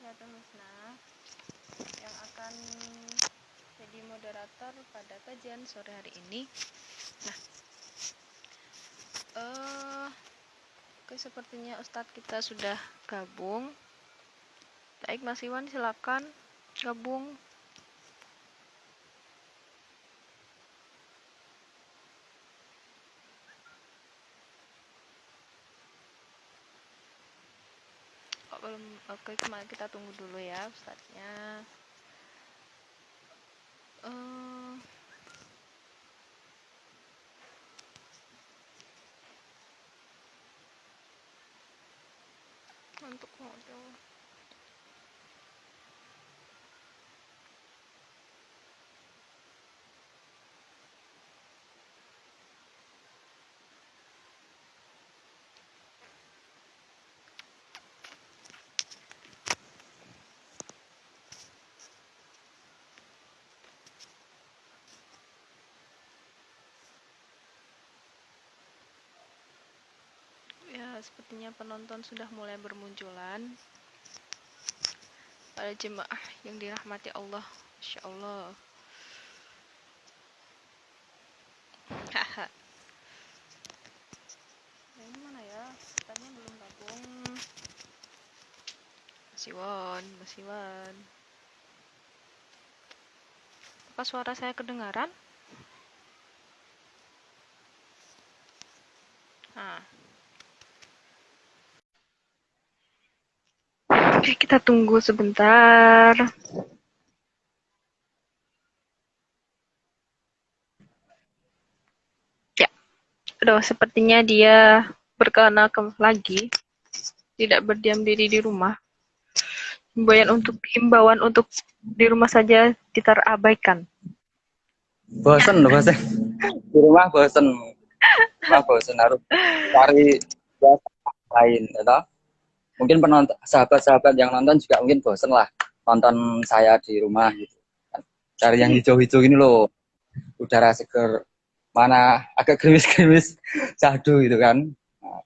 Fatul Husna yang akan jadi moderator pada kajian sore hari ini. Nah, sepertinya Ustadz kita sudah gabung. Baik, Mas Iwan silakan gabung. Belum. Oke, kemarin kita tunggu dulu ya Ustadznya. Untuk ngobrol. Ya, sepertinya penonton sudah mulai bermunculan. Para jemaah yang dirahmati Allah, Masya Allah. Haha. Ini mana ya? Tanya belum gabung. Mas Iwan. Apa suara saya kedengaran? Nah. Oke, kita tunggu sebentar. Ya, aduh, sepertinya dia berkelana lagi. Tidak berdiam diri di rumah. Himbauan untuk di rumah saja kita abaikan. Bosen di rumah bosen harus cari lain ya. Mungkin penonton sahabat-sahabat yang nonton juga mungkin bosen lah nonton saya di rumah gitu. Cari yang hijau-hijau ini loh, udara seger, mana agak gerimis-gerimis syahdu gitu kan. Nah,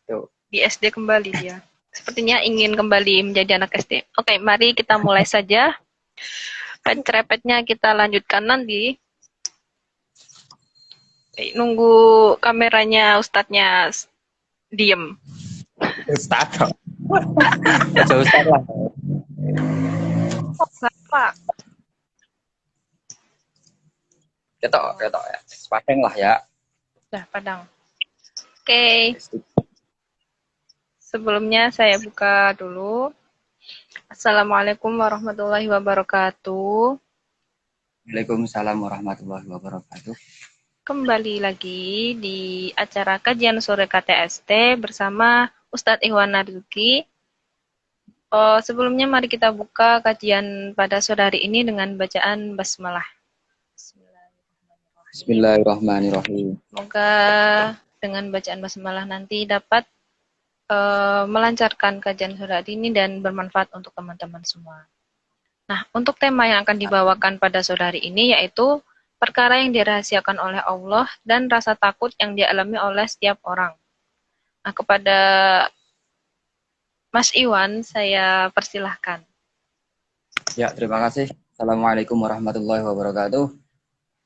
tuh. Di SD kembali dia. Sepertinya ingin kembali menjadi anak SD. Oke, mari kita mulai saja. Pencrepetnya kita lanjutkan nanti. Nunggu kameranya Ustadznya diem. Ustadz aja Ustadz lah. Apa? Ketok ya. Padang lah ya. Udah, Padang. Oke. Sebelumnya saya buka dulu. Assalamualaikum warahmatullahi wabarakatuh. Waalaikumsalam warahmatullahi wabarakatuh. Kembali lagi di acara kajian sore KTST bersama Ustadz Iwan Narzuki. Sebelumnya mari kita buka kajian pada sore hari ini dengan bacaan basmalah. Bismillahirrahmanirrahim. Semoga dengan bacaan basmalah nanti dapat melancarkan kajian sore hari ini dan bermanfaat untuk teman-teman semua. Nah, untuk tema yang akan dibawakan pada sore hari ini yaitu perkara yang dirahasiakan oleh Allah dan rasa takut yang dialami oleh setiap orang. Nah, kepada Mas Iwan, saya persilahkan. Ya, terima kasih. Assalamualaikum warahmatullahi wabarakatuh.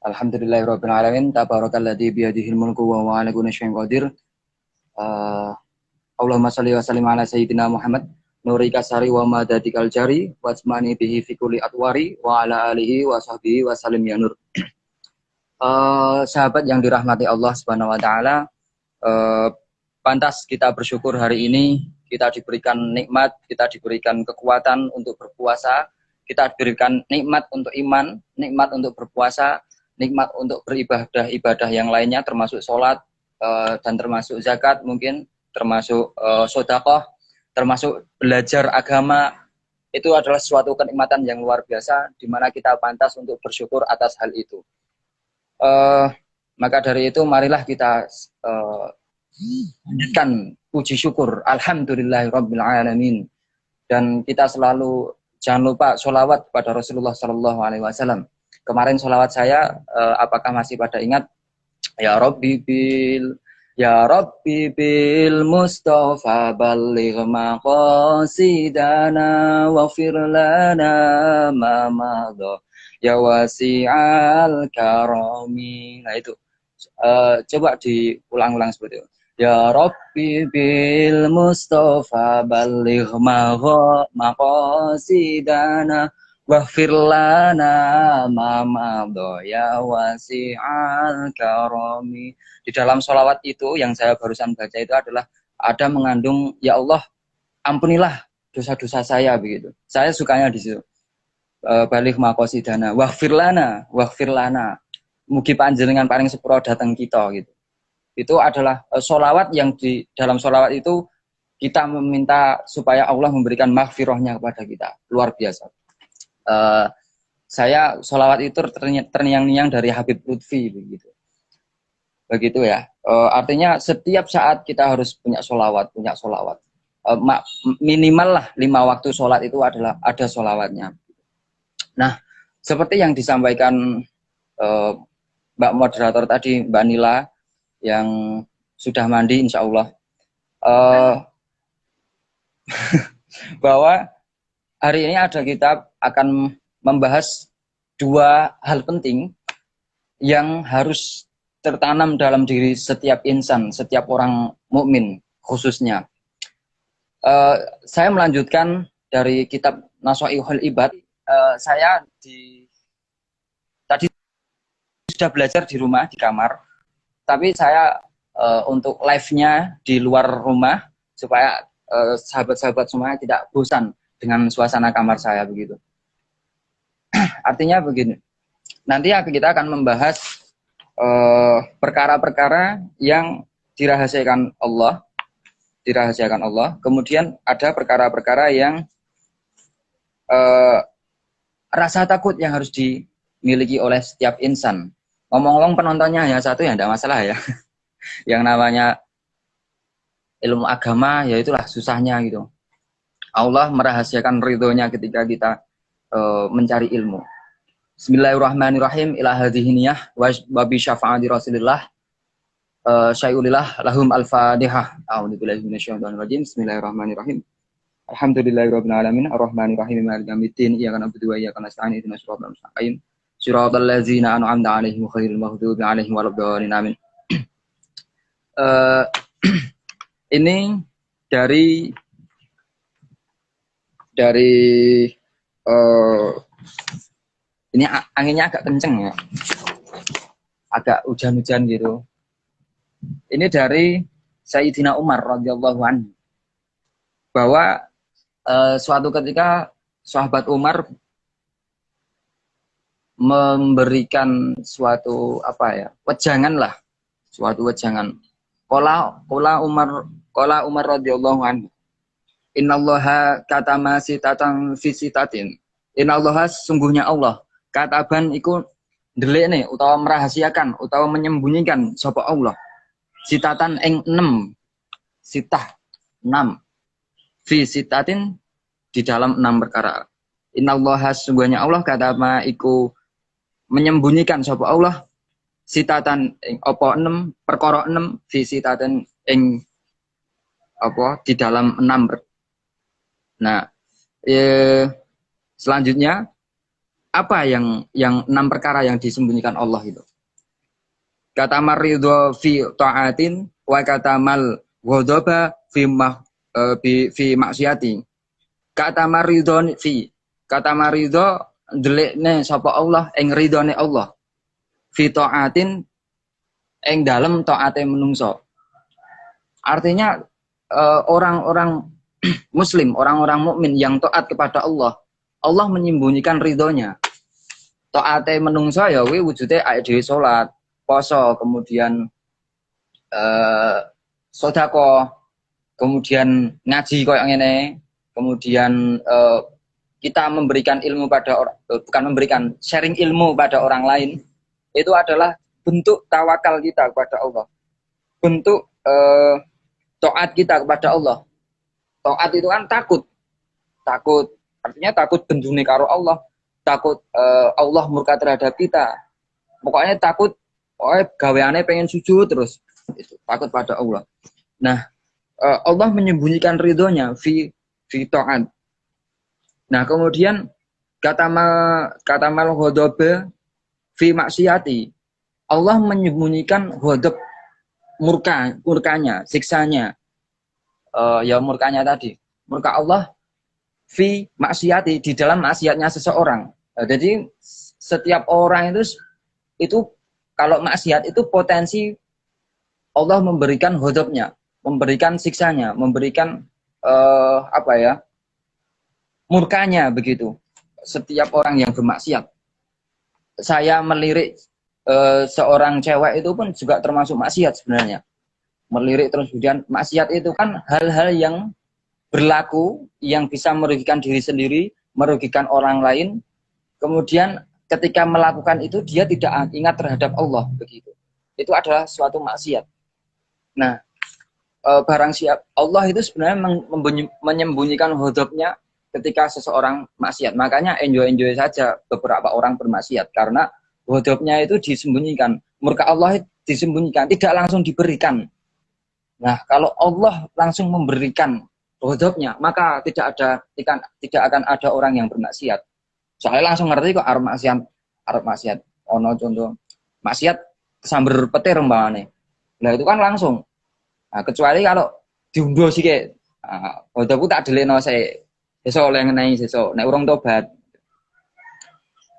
Alhamdulillahirabbil alamin. Tabarakalladzi biyadihil mulku wa huwa 'ala kulli syai'in qadir. Allahumma shalli wa sallim ala sayyidina Muhammad nurika sari wa madadikal jari wasmani bihi fi kulli atwari wa ala alihi wa sahbihi wa sallim ya nur. Sahabat yang dirahmati Allah Subhanahu wa taala, pantas kita bersyukur hari ini kita diberikan nikmat, kita diberikan kekuatan untuk berpuasa, kita diberikan nikmat untuk iman, nikmat untuk berpuasa, nikmat untuk beribadah yang lainnya termasuk sholat dan termasuk zakat mungkin, termasuk sedekah, termasuk belajar agama. Itu adalah suatu kenikmatan yang luar biasa di mana kita pantas untuk bersyukur atas hal itu. Maka dari itu marilah kita lanjutkan puji syukur alhamdulillahirabbil alamin, dan kita selalu jangan lupa sholawat pada Rasulullah SAW. Kemarin sholawat saya apakah masih pada ingat? Ya Rabbi bil Ya Rabbi bil Mustafa balligh maqasidana waghfir lana ma madha ya wasi'al karami. Nah itu coba diulang-ulang seperti itu. Ya Rabbi bil Mustafa balligh maqasidana waghfir lana ma madha ya wasi'al karami. Di dalam sholawat itu yang saya barusan baca itu adalah ada mengandung ya Allah ampunilah dosa-dosa saya begitu. Saya sukanya di situ. Balik makosidana waghfir lana mugi panjenengan paling sepuro datang kita gitu. Itu adalah sholawat yang di dalam sholawat itu kita meminta supaya Allah memberikan maghfirahnya kepada kita. Luar biasa. Saya sholawat itu terngiang-niang dari Habib Lutfi begitu. Begitu ya. Artinya setiap saat kita harus punya sholawat. Minimal lah 5 waktu sholat itu adalah ada sholawatnya. Nah, seperti yang disampaikan Mbak moderator tadi, Mbak Nila, yang sudah mandi insya Allah, bahwa hari ini ada kita akan membahas 2 hal penting yang harus tertanam dalam diri setiap insan, setiap orang mukmin khususnya. Saya melanjutkan dari kitab Nasha'ihul Ibad. Saya tadi sudah belajar di rumah, di kamar, tapi saya untuk live-nya di luar rumah supaya sahabat-sahabat semuanya tidak bosan dengan suasana kamar saya begitu. Artinya begini, nanti kita akan membahas perkara-perkara yang dirahasiakan Allah, kemudian ada perkara-perkara yang rasa takut yang harus dimiliki oleh setiap insan. Ngomong-ngomong penontonnya hanya 1 ya, tidak masalah ya. Yang namanya ilmu agama, ya itulah susahnya gitu. Allah merahasiakan ridhonya ketika kita mencari ilmu. Bismillahirrahmanirrahim. Ila hadhihi niyah wa bi syafa'ati Rasulillah syai'ulillah lahum al-Fatihah. A'udzubillahi minasyaitonir rajim. Bismillahirrahmanirrahim. Alhamdulillahirabbil alamin arrahmanirrahim maliki yaumiddin iyyaka na'budu wa iyyaka nasta'in ihdinas siratal mustaqim siratal ladzina an'amta 'alaihim ghairil maghdubi 'alaihim waladdallin amin. Ini dari ini anginnya agak kenceng ya, agak hujan-hujan gitu. Ini dari Sayyidina Umar radhiyallahu anhu, bahwa suatu ketika sahabat Umar memberikan suatu wejangan. Qala Umar radhiyallahu anhu, innallaha katama sitatan fi sitatin. Innallaha sungguhnya Allah kataban iku ndelikne utawa merahasiakan utawa menyembunyikan sapa Allah sitatan ing 6 sitah 6 fi sitatin di dalam 6 perkara. Innallaha sungguhnya Allah katama iku menyembunyikan sapa Allah sitatan ing apa 6 perkara 6 fi sitatin ing apa di dalam 6. Nah, selanjutnya apa yang 6 perkara yang disembunyikan Allah itu? Kata maridho fi ta'atin wa katamal ghadaba fi maksiati. Kata maridho ndelikne sapa Allah ing ridhone Allah. Fi ta'atin ing dalem taate menungso. Artinya orang-orang muslim, orang-orang mukmin yang taat kepada Allah, Allah menyembunyikan ridhonya. Taate menungso ya kuwi wujude awake dhewe salat, poso, kemudian sedekah, kemudian ngaji koyo ngene, kemudian kita memberikan ilmu pada orang, bukan memberikan, sharing ilmu pada orang lain, itu adalah bentuk tawakal kita kepada Allah, bentuk taat kita kepada Allah. Taat itu kan takut, artinya takut bendune karo Allah, takut Allah murka terhadap kita. Pokoknya takut, gaweane pengen sujud terus. Itu takut pada Allah. Nah, Allah menyembunyikan ridhonya fi ta'at. Nah, kemudian kata mal ghadabe fi maksiati. Allah menyembunyikan ghadab murkanya, siksanya. Ya murkanya tadi. Murka Allah fi maksiati, di dalam maksiatnya seseorang. Jadi setiap orang itu kalau maksiat itu potensi Allah memberikan ghadabnya, memberikan siksanya, memberikan murkanya begitu. Setiap orang yang bermaksiat. Saya melirik seorang cewek itu pun juga termasuk maksiat sebenarnya. Melirik terus kemudian maksiat itu kan hal-hal yang berlaku yang bisa merugikan diri sendiri, merugikan orang lain. Kemudian ketika melakukan itu dia tidak ingat terhadap Allah begitu. Itu adalah suatu maksiat. Nah, barang siap Allah itu sebenarnya menyembunyikan ghadabnya ketika seseorang maksiat. Makanya enjoy saja beberapa orang bermaksiat karena ghadabnya itu disembunyikan. Murka Allah disembunyikan, tidak langsung diberikan. Nah, kalau Allah langsung memberikan ghadabnya, maka tidak akan ada orang yang bermaksiat. Soalnya langsung ngerti kok arep maksiat. Ono contoh maksiat sambar petir umpamane. Lah itu kan langsung. Nah, kecuali kalau diundo sih kayak ghadabku tak delekno sik. Sesuk oleh ngenai sesuk nek urung tobat.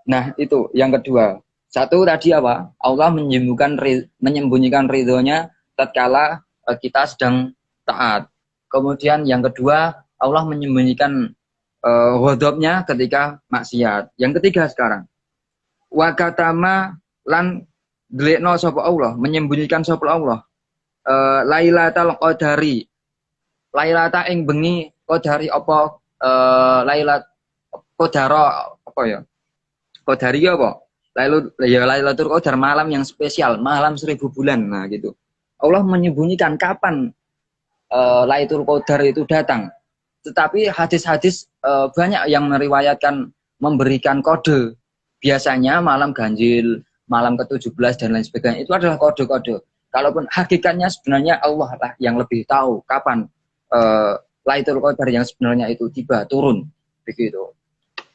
Nah, itu yang kedua. Satu tadi apa? Allah menyembunyikan ridhonya tatkala kita sedang taat. Kemudian yang kedua, Allah menyembunyikan ghadabnya ketika maksiat. Yang ketiga sekarang, wa katama lan delekno sapa Allah, menyembunyikan sapa Allah. Lailatul qadari. Lailata ing bengi qadari apa lailat qadara apa ya? Qadari apa? Lailatul qadar, malam yang spesial, malam 1000 bulan. Nah, gitu. Allah menyembunyikan kapan Lailatul Qadar itu datang. Tetapi hadis-hadis banyak yang meriwayatkan memberikan kode. Biasanya malam ganjil, malam ke-17 dan lain sebagainya. Itu adalah kode-kode. Kalaupun hakikatnya sebenarnya Allah lah yang lebih tahu kapan Lailatul Qadar yang sebenarnya itu tiba turun begitu.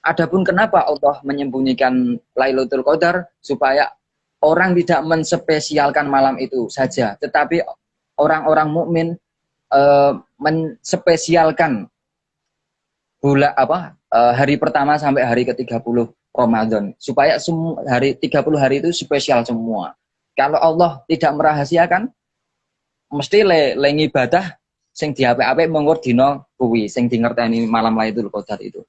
Adapun kenapa Allah menyembunyikan Lailatul Qadar supaya orang tidak menspesialkan malam itu saja, tetapi orang-orang mukmin menspesialkan hari pertama sampai hari ke-30 Ramadan supaya hari 30 hari itu spesial semua. Kalau Allah tidak merahasiakan mesti le ibadah sing diapik-apik mengkur dina kuwi sing di ngerteni malam Lailatul Qadar itu.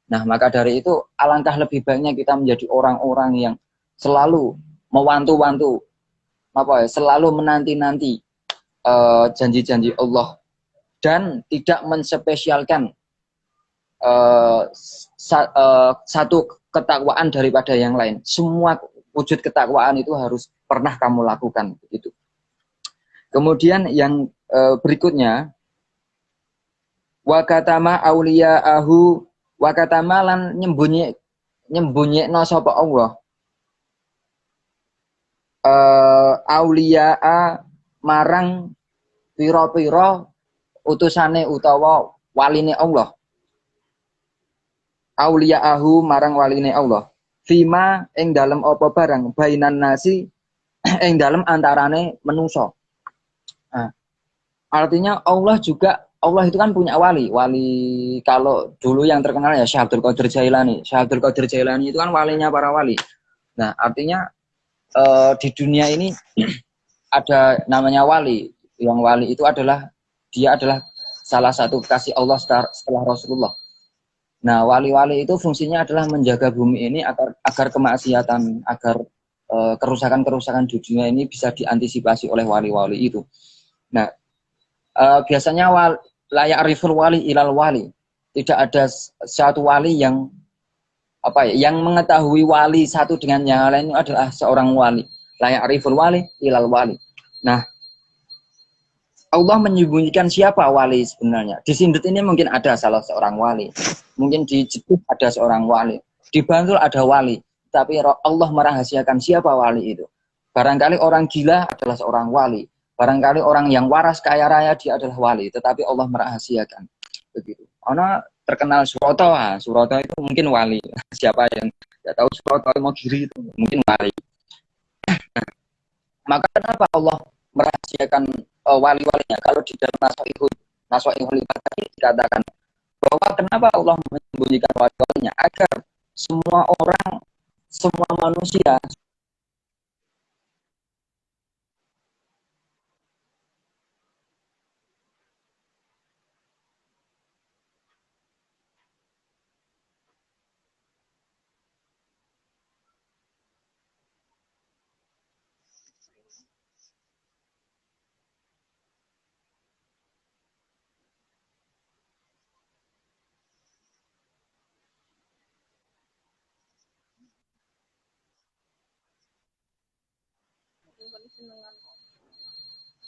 Nah, maka dari itu alangkah lebih baiknya kita menjadi orang-orang yang selalu mewantu-wantu selalu menanti-nanti janji-janji Allah dan tidak menspesialkan satu ketakwaan daripada yang lain. Semua wujud ketakwaan itu harus pernah kamu lakukan begitu. Kemudian yang berikutnya wa katama auliyaahu wa katama lan nyembunyi sapa Allah auliyaa marang pira-pira utusane utawa waline Allah. Auliyaahu marang waline Allah. Fima ing dalem apa barang bainan nasi ing dalem antarane manusa. Nah, artinya Allah itu kan punya wali. Wali kalau dulu yang terkenal ya Syekh Abdul Qadir Jailani. Syekh Abdul Qadir Jailani itu kan walinya para wali. Nah, artinya di dunia ini ada namanya wali. Yang wali itu dia adalah salah satu kekasih Allah setelah Rasulullah. Nah, wali-wali itu fungsinya adalah menjaga bumi ini agar kemaksiatan, agar kerusakan-kerusakan di dunia ini bisa diantisipasi oleh wali-wali itu. Nah, biasanya layak riful wali ilal wali. Tidak ada satu wali yang mengetahui wali satu dengan yang lain itu adalah seorang wali. Layak riful wali ilal wali. Nah, Allah menyembunyikan siapa wali sebenarnya. Di Sindut ini mungkin ada salah seorang wali. Mungkin di Jeddah ada seorang wali. Di Bantul ada wali. Tapi Allah merahasiakan siapa wali itu. Barangkali orang gila adalah seorang wali. Barangkali orang yang waras kaya raya dia adalah wali, tetapi Allah merahasiakan. Begitu. Karena terkenal Suroto, Suroto itu mungkin wali. Siapa yang tidak tahu Suroto mau kiri itu mungkin wali. Maka kenapa Allah merahasiakan wali-walinya? Kalau di dalam Nasoihul Ibadah ini dikatakan bahwa kenapa Allah menyembunyikan wali-walinya? Agar semua orang, semua manusia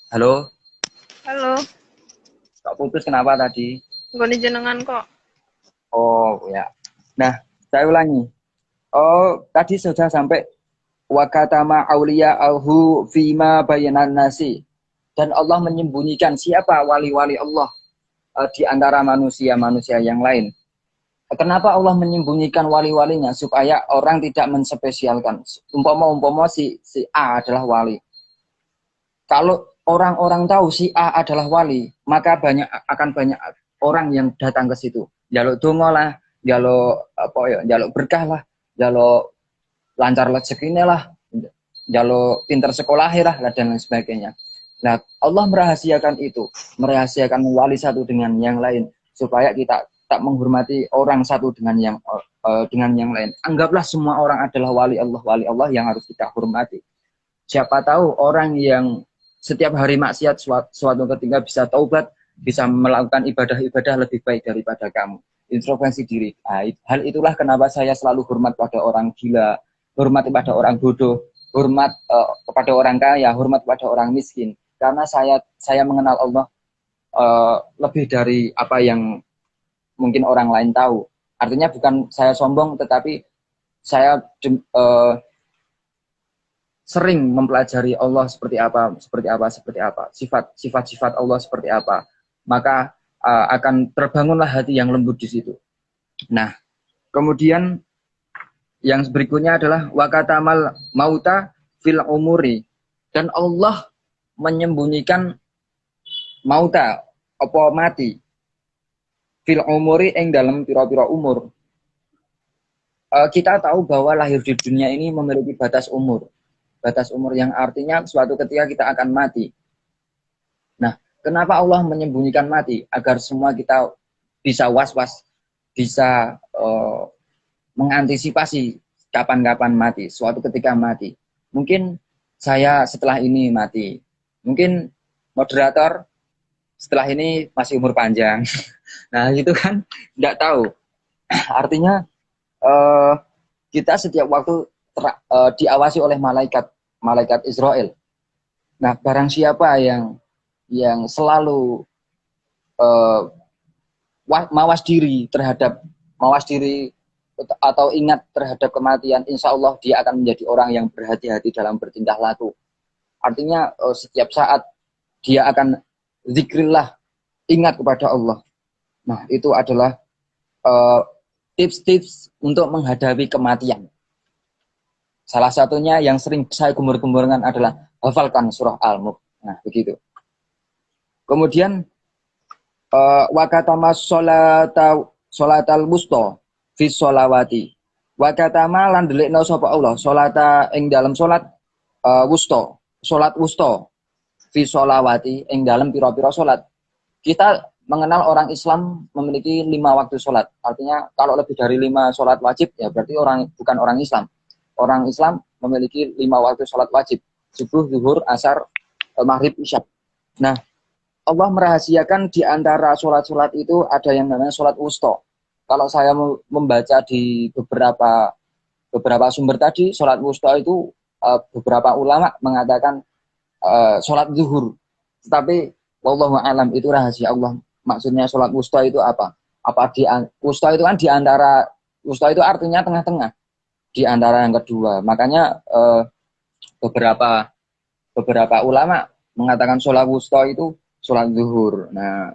halo, Halo, Kak putus kenapa tadi? nggone jenengan kok. Oh ya. Nah, saya ulangi. Oh, tadi sudah sampai wakatama aulia alhu fima bayanan nasi. Dan Allah menyembunyikan siapa wali-wali Allah di antara manusia-manusia yang lain. Kenapa Allah menyembunyikan wali-walinya? Supaya orang tidak menspesialkan. Umpama si A adalah wali. Kalau orang-orang tahu si A adalah wali, maka akan banyak orang yang datang ke situ. Jaluk dongo lah, jaluk berkah lah, jaluk lancar rezekinya lah, jaluk pinter sekolah lah, dan lain sebagainya. Nah, Allah merahasiakan itu, merahasiakan wali satu dengan yang lain, supaya kita tak menghormati orang satu dengan yang lain. Anggaplah semua orang adalah wali Allah yang harus kita hormati. Siapa tahu orang yang setiap hari maksiat suatu ketika bisa taubat, bisa melakukan ibadah-ibadah lebih baik daripada kamu. Introspeksi diri. Nah, hal itulah kenapa saya selalu hormat pada orang gila, hormat pada orang bodoh, hormat kepada orang kaya, hormat pada orang miskin. Karena saya mengenal Allah lebih dari apa yang mungkin orang lain tahu. Artinya bukan saya sombong, tetapi saya sering mempelajari Allah seperti apa, sifat-sifat Allah seperti apa, maka akan terbangunlah hati yang lembut di situ. Nah, kemudian yang berikutnya adalah wakatamal mauta fil umuri, dan Allah menyembunyikan mauta apa mati fil umuri ing dalam pira-pira umur. Kita tahu bahwa lahir di dunia ini memiliki batas umur yang artinya suatu ketika kita akan mati. Nah, kenapa Allah menyembunyikan mati? Agar semua kita bisa was-was, bisa mengantisipasi kapan-kapan mati, suatu ketika mati. Mungkin saya setelah ini mati. Mungkin moderator setelah ini masih umur panjang. Nah, itu kan tidak tahu. Artinya kita setiap waktu diawasi oleh malaikat Israel. Nah, barang siapa yang selalu mawas diri atau ingat terhadap kematian, insya Allah dia akan menjadi orang yang berhati-hati dalam bertindak laku. Artinya setiap saat dia akan zikrillah, ingat kepada Allah. Nah, itu adalah tips-tips untuk menghadapi kematian. Salah satunya yang sering saya gembur-gemburkan adalah hafalkan surah Al-Mulk. Nah, begitu. Kemudian wakatama sholatal wusta fi sholawati. Wakatama lan delikna sapa Allah sholata ing dalam salat wusta, salat wusta fi sholawati ing dalam pira-pira salat. Kita mengenal orang Islam memiliki 5 waktu salat. Artinya kalau lebih dari 5 salat wajib ya berarti bukan orang Islam. Orang Islam memiliki 5 waktu sholat wajib. Subuh, zuhur, asar, maghrib, isya. Nah, Allah merahasiakan di antara sholat-sholat itu ada yang namanya sholat wusta. Kalau saya membaca di beberapa sumber tadi, sholat wusta itu beberapa ulama mengatakan sholat zuhur. Tetapi wallahu a'lam itu rahasia Allah. Maksudnya sholat wusta itu apa? Wusta itu kan di antara, wusta itu artinya tengah-tengah. Di antara yang kedua. Makanya beberapa ulama mengatakan sholat wusta itu sholat zuhur. Nah,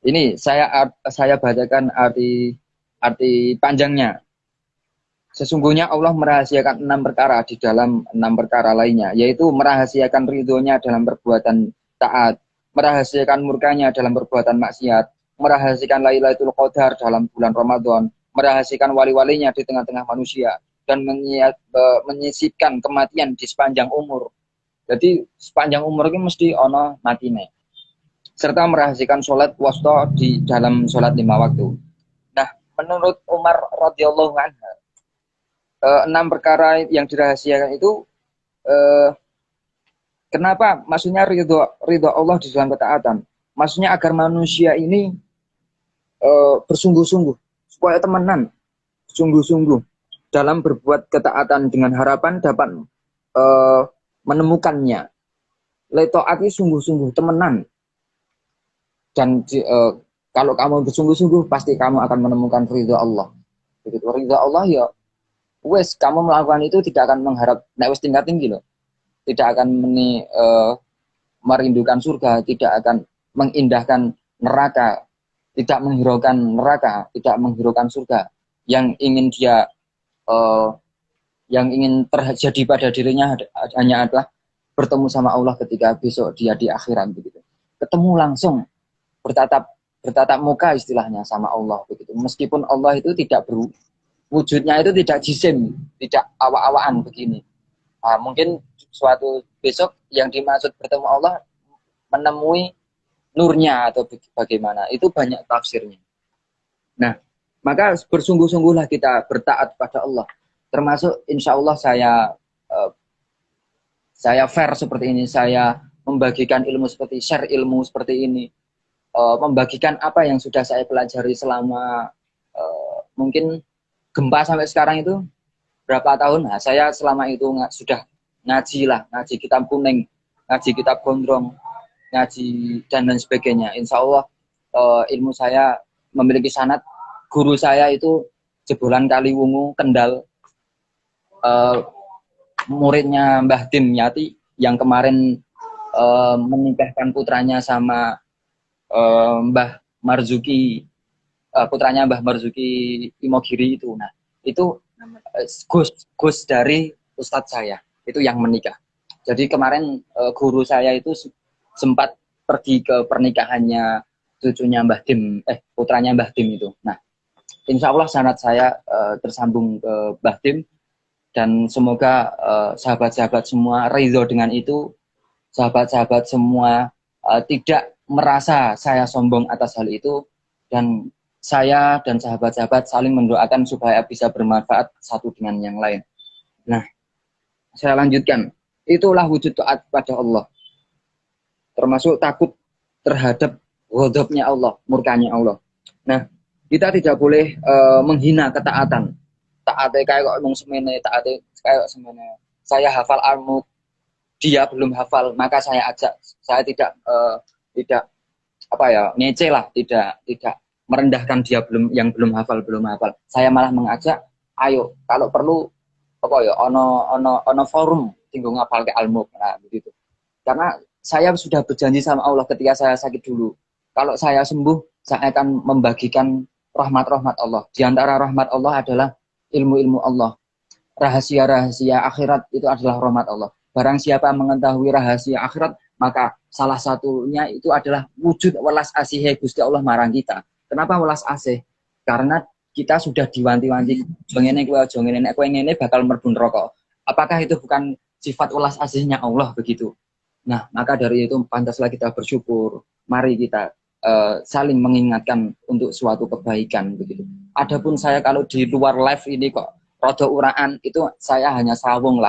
ini saya bacakan arti panjangnya. Sesungguhnya Allah merahasiakan 6 perkara di dalam 6 perkara lainnya, yaitu merahasiakan ridhonya dalam perbuatan taat, merahasiakan murkanya dalam perbuatan maksiat, merahasiakan Lailatul Qadar dalam bulan Ramadan, merahasiakan wali-walinya di tengah-tengah manusia, dan menyisipkan kematian di sepanjang umur. Jadi sepanjang umur ini mesti ono matine. Serta merahasiakan sholat wasta di dalam sholat 5 waktu. Nah, menurut Umar radhiyallahu anhu, 6 perkara yang dirahasiakan itu kenapa? Maksudnya ridho Allah di dalam ketaatan. Maksudnya agar manusia ini bersungguh-sungguh supaya temenan, sungguh-sungguh dalam berbuat ketaatan dengan harapan dapat menemukannya. Letoati sungguh-sungguh temenan. Dan kalau kamu bersungguh-sungguh pasti kamu akan menemukan ridho Allah. Begitu ridho Allah ya wes kamu melakukan itu tidak akan mengharap nek wis tingkat tinggi loh. Tidak akan merindukan surga, tidak akan mengindahkan neraka, tidak menghiraukan neraka, tidak menghiraukan surga. Yang ingin dia yang ingin terjadi pada dirinya hanya adalah bertemu sama Allah ketika besok dia di akhirat begitu. Ketemu langsung bertatap muka istilahnya sama Allah begitu. Meskipun Allah itu tidak wujudnya itu tidak jisim, tidak awak-awakan begini. Nah, mungkin suatu besok yang dimaksud bertemu Allah menemui nurnya atau bagaimana. Itu banyak tafsirnya. Nah, maka bersungguh-sungguhlah kita bertaat pada Allah. Termasuk insya Allah saya fair seperti ini. Saya membagikan ilmu seperti share ilmu seperti ini. Membagikan apa yang sudah saya pelajari selama mungkin gempa sampai sekarang itu berapa tahun? Nah, saya selama itu sudah ngaji kitab kuning, ngaji kitab gondrong, ngaji dan lain sebagainya. Insya Allah ilmu saya memiliki sanad. Guru saya itu jebolan Kaliwungu, Kendal, muridnya Mbah Dim Yati yang kemarin menikahkan putranya sama Mbah Marzuki. Putranya Mbah Marzuki Imogiri itu. Nah, itu Gus dari Ustadz saya. Itu yang menikah. Jadi kemarin guru saya itu sempat pergi ke pernikahannya cucunya Mbah Dim, putranya Mbah Dim itu. Nah, insya Allah sanad saya tersambung ke Mbah Dim dan semoga sahabat-sahabat semua ridho dengan itu. Sahabat-sahabat semua tidak merasa saya sombong atas hal itu dan saya dan sahabat-sahabat saling mendoakan supaya bisa bermanfaat satu dengan yang lain. Nah, saya lanjutkan. Itulah wujud taat pada Allah. Termasuk takut terhadap ghadabnya Allah, murkanya Allah. Nah, kita tidak boleh menghina ketaatan. Taatnya kayak ngomong semene, taatnya kayak semene. Saya hafal Al-Mulk, dia belum hafal, maka saya ajak. Saya tidak ngece lah, tidak merendahkan dia yang belum hafal. Saya malah mengajak, ayo kalau perlu ono forum tinggal ngapal ke Al-Mulk. Nah, begitu. Karena saya sudah berjanji sama Allah ketika saya sakit dulu. Kalau saya sembuh, saya akan membagikan rahmat-rahmat Allah. Di antara rahmat Allah adalah ilmu-ilmu Allah. Rahasia-rahasia akhirat itu adalah rahmat Allah. Barang siapa mengetahui rahasia akhirat, maka salah satunya itu adalah wujud welas asih Gusti Allah marang kita. Kenapa welas asih? Karena kita sudah diwanti-wanti jongene kowe ngene bakal mlebu neraka. Apakah itu bukan sifat welas asihnya Allah begitu? Nah, maka dari itu pantaslah kita bersyukur. Mari kita saling mengingatkan untuk suatu kebaikan begitu. Adapun saya kalau di luar live ini kok rada uraan itu saya hanya sawung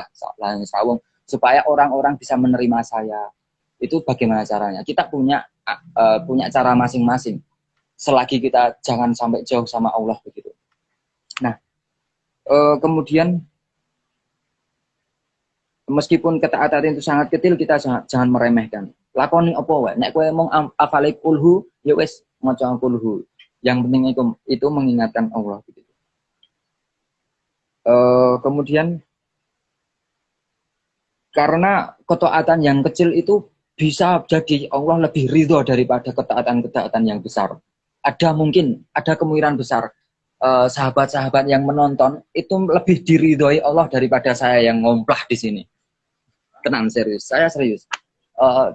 supaya orang-orang bisa menerima saya. Itu bagaimana caranya? Kita punya cara masing-masing. Selagi kita jangan sampai jauh sama Allah begitu. Nah, kemudian meskipun ketaatan itu sangat kecil, kita jangan meremehkan. Lakoni apa wae. Nek kowe mung afale kulhu, ya wis maca kulhu. Yang penting itu mengingatkan Allah begitu. Kemudian karena ketaatan yang kecil itu bisa jadi Allah lebih ridho daripada ketaatan-ketaatan yang besar. Ada kemungkinan besar sahabat-sahabat yang menonton itu lebih diridhoi Allah daripada saya yang ngomplah di sini. Tenang, serius, saya serius.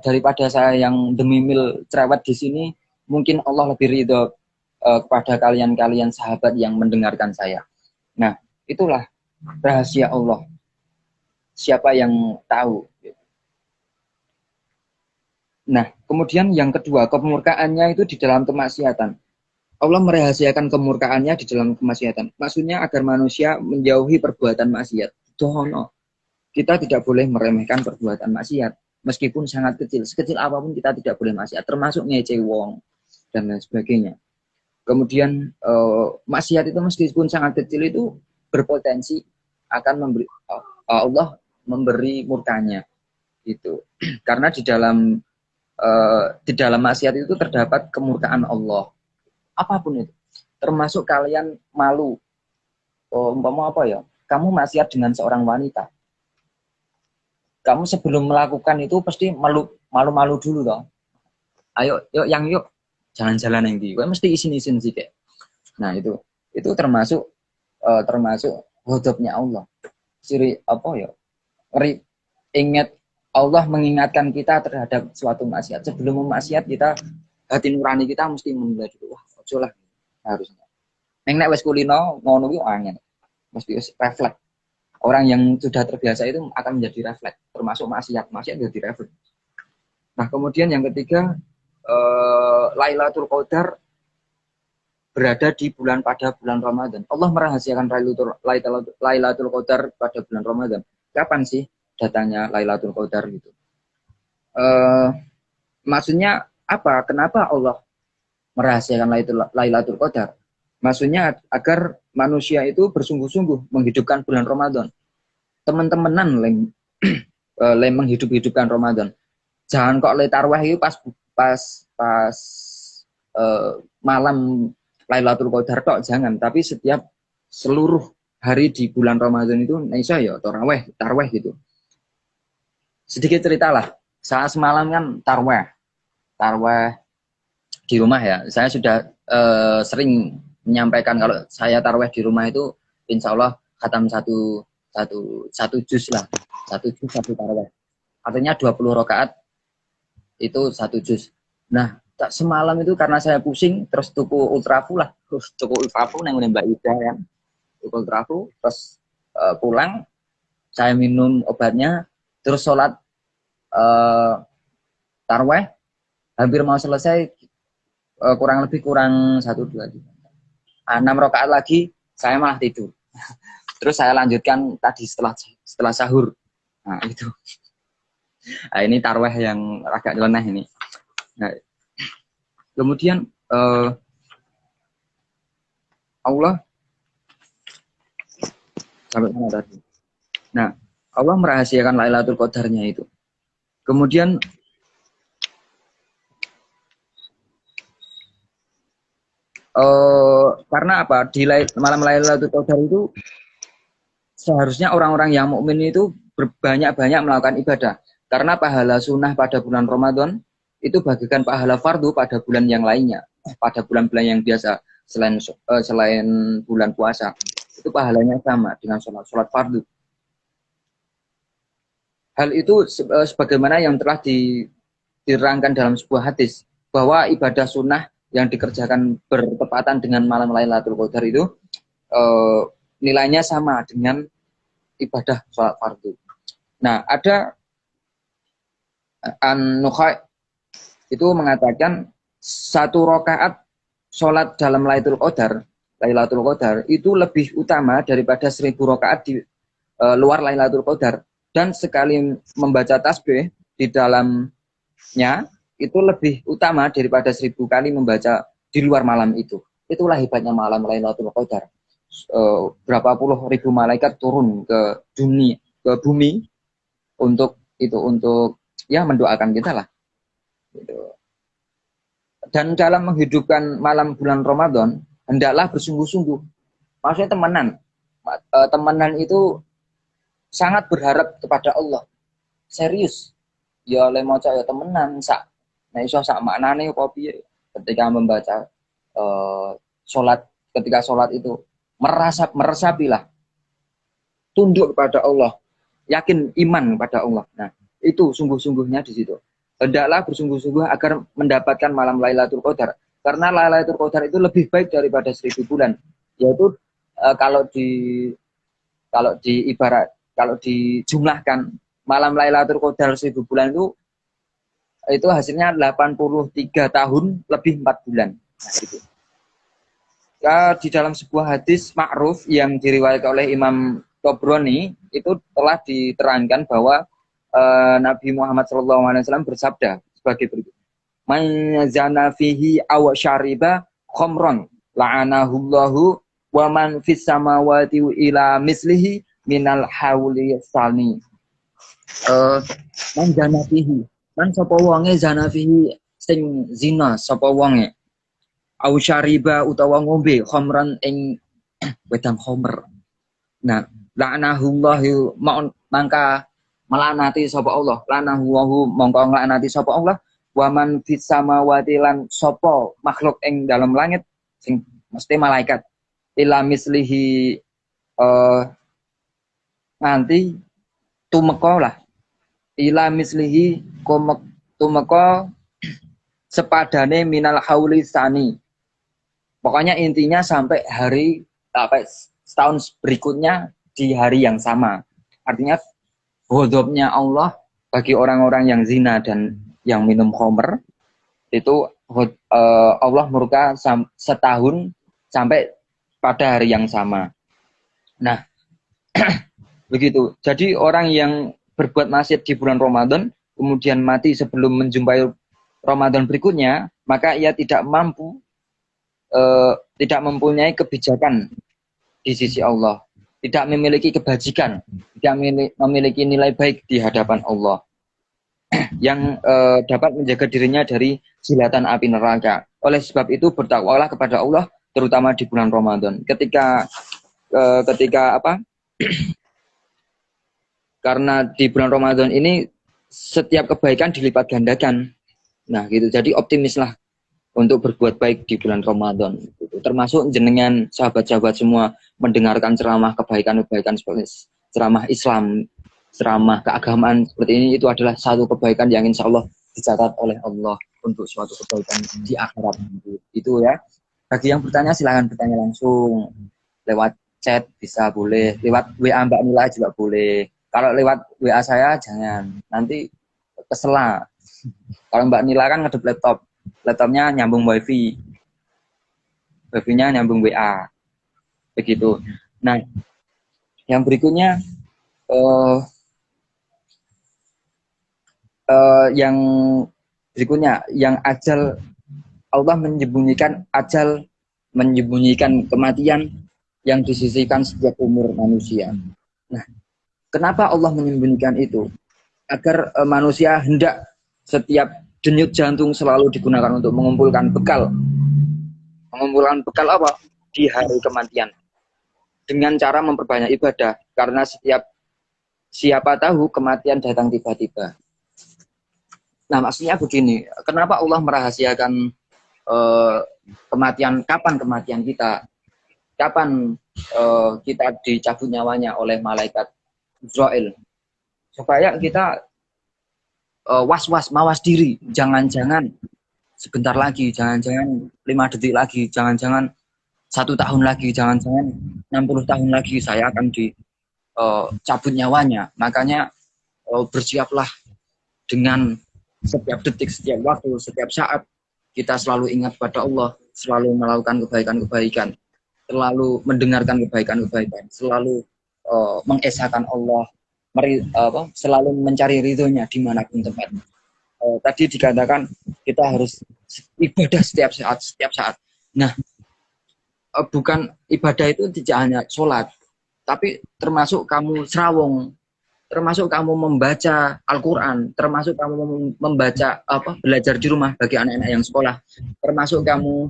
Daripada saya yang demi mil cerewet di sini, mungkin Allah lebih ridho kepada kalian-kalian sahabat yang mendengarkan saya. Nah, itulah rahasia Allah. Siapa yang tahu? Nah, kemudian yang kedua, kemurkaannya itu di dalam kemaksiatan. Allah merahasiakan kemurkaannya di dalam kemaksiatan. Maksudnya agar manusia menjauhi perbuatan maksiat. Dohono. Kita tidak boleh meremehkan perbuatan maksiat. Meskipun sangat kecil. Sekecil apapun kita tidak boleh maksiat. Termasuk ngece wong dan lain sebagainya. Kemudian maksiat itu meskipun sangat kecil itu berpotensi akan memberi Allah memberi murkanya. Gitu. Karena di dalam maksiat itu terdapat kemurkaan Allah. Apapun itu. Termasuk kalian malu. Umpama apa ya? Kamu maksiat dengan seorang wanita. Kamu sebelum melakukan itu pasti malu-malu dulu toh. Ayo, yuk jalan-jalan yang di. Mesti isin-isin sih kayak. Nah, itu termasuk ghadabnya Allah. Ciri apa ya? Ingat Allah mengingatkan kita terhadap suatu maksiat. Sebelum memaksiat kita hati nurani kita mesti menunda dulu. Wah, ojo lah harusnya. Nek wis kulino ngono ki angel. Mesti refleks. Orang yang sudah terbiasa itu akan menjadi refleks, termasuk maksiat jadi refleks. Nah, kemudian yang ketiga, Lailatul Qadar berada pada bulan Ramadan. Allah merahasiakan Lailatul Qadar pada bulan Ramadan. Kapan sih datangnya Lailatul Qadar gitu? Maksudnya apa? Kenapa Allah merahasiakan Lailatul Qadar? Maksudnya agar manusia itu bersungguh-sungguh menghidupkan bulan Ramadan. Teman-temanan lem menghidup-hidupkan Ramadan. Jangan kok le tarwih itu pas malam Lailatul Qadar tok, jangan. Tapi seluruh hari di bulan Ramadan itu Indonesia ya tarwih gitu. Sedikit ceritalah. Saat semalam kan tarwih di rumah ya. Saya sudah sering menyampaikan kalau saya tarwih di rumah itu insya Allah khatam satu juz lah, satu tarwih. Artinya 20 rakaat itu satu juz. Nah, semalam itu karena saya pusing, terus tuku ultrafu yang Mbak Ida ya, tuku ultrafu, terus pulang, saya minum obatnya, terus sholat tarwih, hampir mau selesai, kurang 1, 2, 3. 6 rakaat lagi saya malah tidur. Terus saya lanjutkan tadi setelah sahur. Nah, itu. Nah, ini tarwih yang agak nyeleneh ini. Nah, kemudian Allah sampai mana tadi? Nah, Allah merahasiakan Lailatul Qadarnya itu. Kemudian karena apa? Di malam Lailatul Qadar itu seharusnya orang-orang yang mukmin itu banyak-banyak melakukan ibadah. Karena pahala sunnah pada bulan Ramadan itu bagikan pahala fardu pada bulan yang lainnya, pada bulan-bulan yang biasa selain bulan puasa. Itu pahalanya sama dengan sholat fardu. Hal itu sebagaimana yang telah diterangkan dalam sebuah hadis bahwa ibadah sunnah yang dikerjakan bertepatan dengan malam Lailatul Qadar itu nilainya sama dengan ibadah sholat fardu. Nah, ada An-Nukhai itu mengatakan 1 rakaat sholat dalam Lailatul Qadar itu lebih utama daripada 1000 rakaat di luar Lailatul Qadar, dan sekali membaca tasbih di dalamnya itu lebih utama daripada 1000 kali membaca di luar malam itu. Itulah hebatnya malam Lailatul Qadar. Berapa puluh ribu malaikat turun ke bumi untuk ya mendoakan kita lah. Gitu. Dan dalam menghidupkan malam bulan Ramadan hendaklah bersungguh-sungguh. Maksudnya temenan itu sangat berharap kepada Allah. Serius. ya oleh maca ya temenan sak nek iso sak maknane apa piye ketika membaca salat, ketika salat itu meresapilah, tunduk kepada Allah, yakin iman kepada Allah. Nah, itu sungguh-sungguhnya di situ. Hendaklah bersungguh-sungguh agar mendapatkan malam Lailatul Qadar. Karena Lailatul Qadar itu lebih baik daripada 1000 bulan. Yaitu kalau kalau dijumlahkan malam Lailatul Qadar 1000 bulan itu hasilnya 83 tahun lebih 4 bulan. Nah, gitu. Di dalam sebuah hadis ma'ruf yang diriwayatkan oleh Imam Tobroni itu telah diterangkan bahwa Nabi Muhammad SAW bersabda sebagai berikut: "Man zana fihi aw syariba khamran la'anahullahu wa man fis samawati ila mislihi minal hauli sani." Man zana fihi, man sapa wonge zana fihi sing zina sapa wonge aw syariba utawa ngombe khamran ing wedang khamr. Nah, la'anahullahu mangka melanati sapa Allah, lanahu mongko nglanati sapa Allah, wa man fis samawati lan sapa makhluk ing dalam langit sing mesti malaikat ila mislihi nganti tumeka lah, ila mislihi tumeka sepadane minal hauli sani. Pokoknya intinya sampai setahun berikutnya di hari yang sama. Artinya ghadabnya Allah bagi orang-orang yang zina dan yang minum khamr itu Allah murka setahun sampai pada hari yang sama. Nah, begitu. Jadi orang yang berbuat maksiat di bulan Ramadan kemudian mati sebelum menjumpai Ramadan berikutnya, maka ia tidak mempunyai kebijakan di sisi Allah, tidak memiliki kebajikan, tidak memiliki nilai baik di hadapan Allah yang dapat menjaga dirinya dari jilatan api neraka. Oleh sebab itu bertakwalah kepada Allah terutama di bulan Ramadan. Ketika karena di bulan Ramadan ini setiap kebaikan dilipat gandakan. Nah, gitu. Jadi optimislah untuk berbuat baik di bulan Ramadan. Termasuk jenengan sahabat-sahabat semua mendengarkan ceramah kebaikan-kebaikan seperti ceramah Islam, ceramah keagamaan seperti ini, itu adalah satu kebaikan yang insya Allah dicatat oleh Allah untuk suatu kebaikan di akhirat. Itu ya. Bagi yang bertanya silahkan bertanya langsung lewat chat bisa boleh, lewat WA Mbak Nila juga boleh. Kalau lewat WA saya jangan, nanti kesela. Kalau Mbak Nila kan ngedep laptopnya nyambung wifi-nya nyambung WA, begitu. Nah, yang berikutnya yang ajal, Allah menyembunyikan kematian yang disisihkan setiap umur manusia. Nah, kenapa Allah menyembunyikan itu? Agar manusia hendak setiap denyut jantung selalu digunakan untuk mengumpulkan bekal. Mengumpulkan bekal apa? Di hari kematian. Dengan cara memperbanyak ibadah. Karena siapa tahu kematian datang tiba-tiba. Nah, maksudnya begini. Kenapa Allah merahasiakan kematian? Kapan kematian kita? Kapan kita dicabut nyawanya oleh malaikat Israel? Supaya kita mawas diri, jangan-jangan sebentar lagi, jangan-jangan 5 detik lagi, jangan-jangan 1 tahun lagi, jangan-jangan 60 tahun lagi saya akan dicabut nyawanya. Makanya bersiaplah dengan setiap detik, setiap waktu, setiap saat kita selalu ingat pada Allah, selalu melakukan kebaikan-kebaikan, selalu mendengarkan kebaikan-kebaikan, selalu mengesahkan Allah, selalu mencari ridhonya dimanapun tempat. Tadi dikatakan kita harus ibadah setiap saat. Nah, bukan ibadah itu tidak hanya sholat, tapi termasuk kamu serawong, termasuk kamu membaca Al-Quran, termasuk kamu membaca belajar di rumah bagi anak-anak yang sekolah, termasuk kamu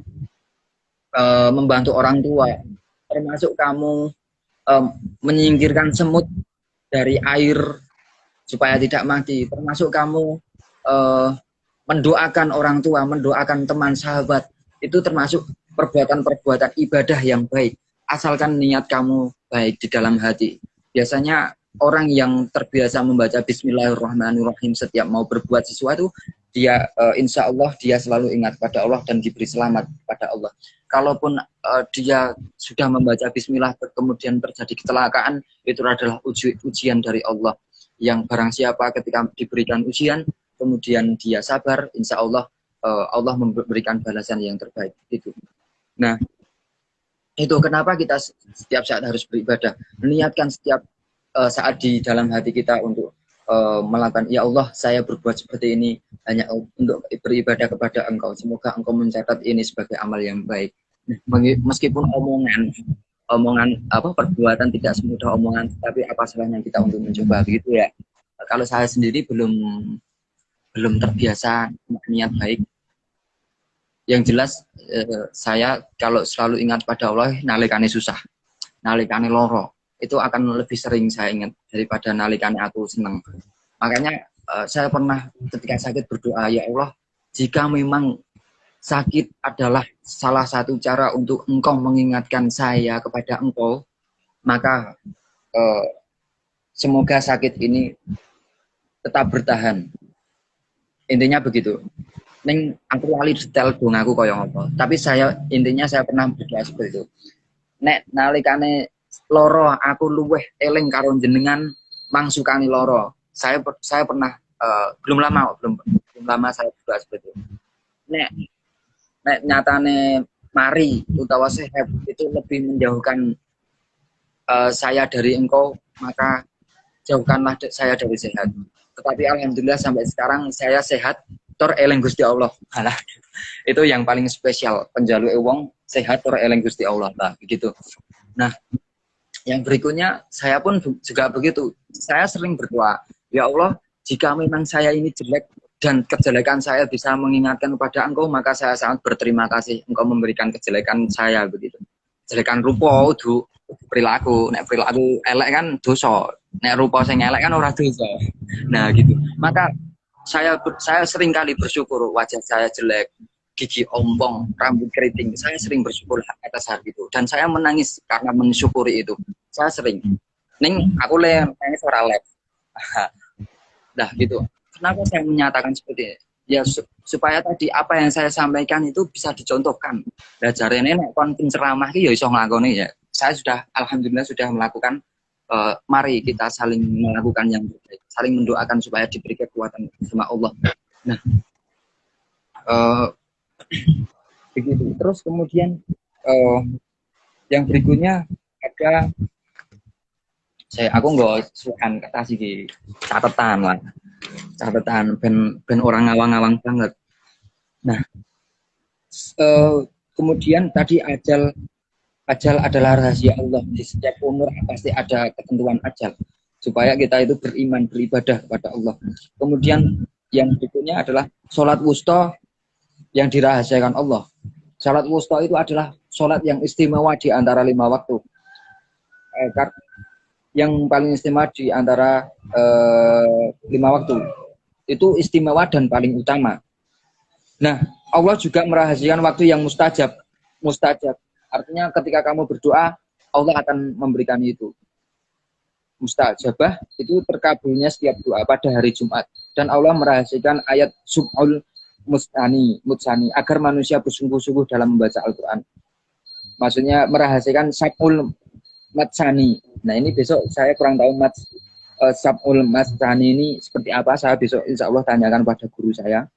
membantu orang tua, termasuk kamu menyingkirkan semut dari air supaya tidak mati. Termasuk kamu mendoakan orang tua, mendoakan teman sahabat, itu termasuk perbuatan-perbuatan ibadah yang baik. Asalkan niat kamu baik di dalam hati. Biasanya orang yang terbiasa membaca Bismillahirrahmanirrahim setiap mau berbuat sesuatu, dia insya Allah dia selalu ingat pada Allah dan diberi selamat pada Allah. Kalaupun dia sudah membaca Bismillah kemudian terjadi kecelakaan, itu adalah ujian dari Allah. Yang barang siapa ketika diberikan ujian, kemudian dia sabar, insya Allah Allah memberikan balasan yang terbaik. Itu. Nah, itu kenapa kita setiap saat harus beribadah. Niatkan setiap saat di dalam hati kita untuk melakukan, ya Allah, saya berbuat seperti ini hanya untuk beribadah kepada Engkau. Semoga Engkau mencatat ini sebagai amal yang baik. Meskipun omongan perbuatan tidak semudah omongan, tapi apa salahnya kita untuk mencoba, begitu ya. Kalau saya sendiri belum terbiasa niat baik. Yang jelas saya kalau selalu ingat pada Allah, nalikane susah, nalikane loro, itu akan lebih sering saya ingat daripada nalikane aku seneng. Makanya saya pernah ketika sakit berdoa, ya Allah, jika memang sakit adalah salah satu cara untuk Engkau mengingatkan saya kepada Engkau, maka semoga sakit ini tetap bertahan. Intinya begitu. Neng aku lali detail dong aku koyo ngopo. Tapi intinya saya pernah berdoa seperti itu. Nek nalikane loro aku luweh eling karo jenengan mangsukani loro. Saya pernah belum lama saya berdoa seperti itu. Nek nyatane mari utawa sehat itu lebih menjauhkan saya dari Engkau, maka jauhkanlah saya dari sehat. Tetapi alhamdulillah sampai sekarang saya sehat. Tor eleng Gusti Allah. Alah, itu yang paling spesial, penjaluke wong sehat tor eleng Gusti Allah lah, begitu. Nah, yang berikutnya saya pun juga begitu. Saya sering berdoa, ya Allah, jika memang saya ini jelek dan kejelekan saya bisa mengingatkan kepada Engkau, maka saya sangat berterima kasih Engkau memberikan kejelekan saya, begitu. Kejelekan rupa udu perilaku, nek perilaku elek kan dosa, nek rupa sing elek kan ora dosa. Nah, gitu. Maka saya sering kali bersyukur wajah saya jelek, gigi ompong, rambut keriting. Saya sering bersyukur atas hal itu. Dan saya menangis karena mensyukuri itu. Saya sering. Ning, aku nangis ora lep. Nah, gitu. Kenapa saya menyatakan seperti ini? Ya, supaya tadi apa yang saya sampaikan itu bisa dicontohkan. Nah, jarene nek kon penceramah iki ya iso nglakoni ya. Saya sudah, alhamdulillah sudah melakukan. Mari kita saling melakukan yang terbaik, saling mendoakan supaya diberi kekuatan sama Allah. Nah, begitu. Terus kemudian yang berikutnya ada aku nggak sukan kata sih catatan lah, catatan ben orang ngawang-ngawang banget. Nah, kemudian tadi ajal adalah rahasia Allah. Di setiap umur pasti ada ketentuan ajal. Supaya kita itu beriman, beribadah kepada Allah. Kemudian yang berikutnya adalah sholat wusta yang dirahasiakan Allah. Sholat wusta itu adalah sholat yang istimewa di antara 5 waktu. Yang paling istimewa di antara 5 waktu. Itu istimewa dan paling utama. Nah, Allah juga merahasiakan waktu yang mustajab. Mustajab. Artinya ketika kamu berdoa, Allah akan memberikan itu. Mustajabah itu terkabulnya setiap doa pada hari Jumat. Dan Allah merahasiakan ayat sub'ul mutsani agar manusia bersungguh-sungguh dalam membaca Al-Quran. Maksudnya merahasiakan sab'ul matsani. Nah, ini besok saya kurang tahu sab'ul matsani ini seperti apa. Saya besok insya Allah tanyakan pada guru saya.